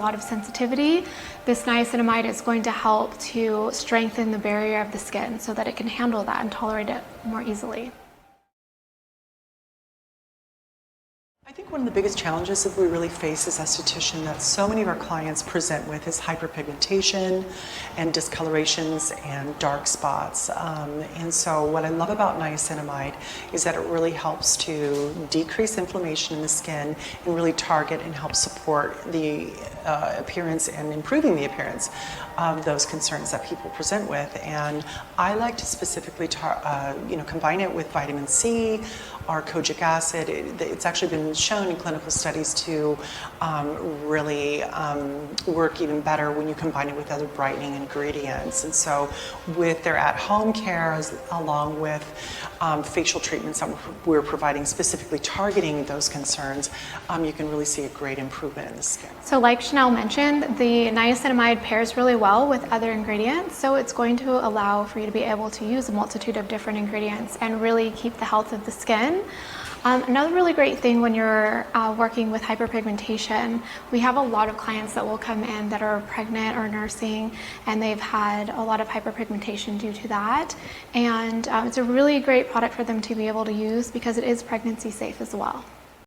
A lot of sensitivity. This niacinamide is going to help to strengthen the barrier of the skin so that it can handle that and tolerate it more easily. I think one of the biggest challenges that we really face as esthetician that so many of our clients present with is hyperpigmentation and discolorations and dark spots. And so what I love about niacinamide is that it really helps to decrease inflammation in the skin and really target and help support the appearance and improving the appearance of those concerns that people present with. And I like to specifically combine it with vitamin C or kojic acid. It's actually been shown in clinical studies to really work even better when you combine it with other brightening ingredients. And so with their at-home care, along with facial treatments that we're providing specifically targeting those concerns, you can really see a great improvement in the skin. So like Chanel mentioned, the niacinamide pairs really well with other ingredients, so it's going to allow for you to be able to use a multitude of different ingredients and really keep the health of the skin. Another really great thing when you're working with hyperpigmentation, we have a lot of clients that will come in that are pregnant or nursing, and they've had a lot of hyperpigmentation due to that. And it's a really great product for them to be able to use because it is pregnancy safe as well.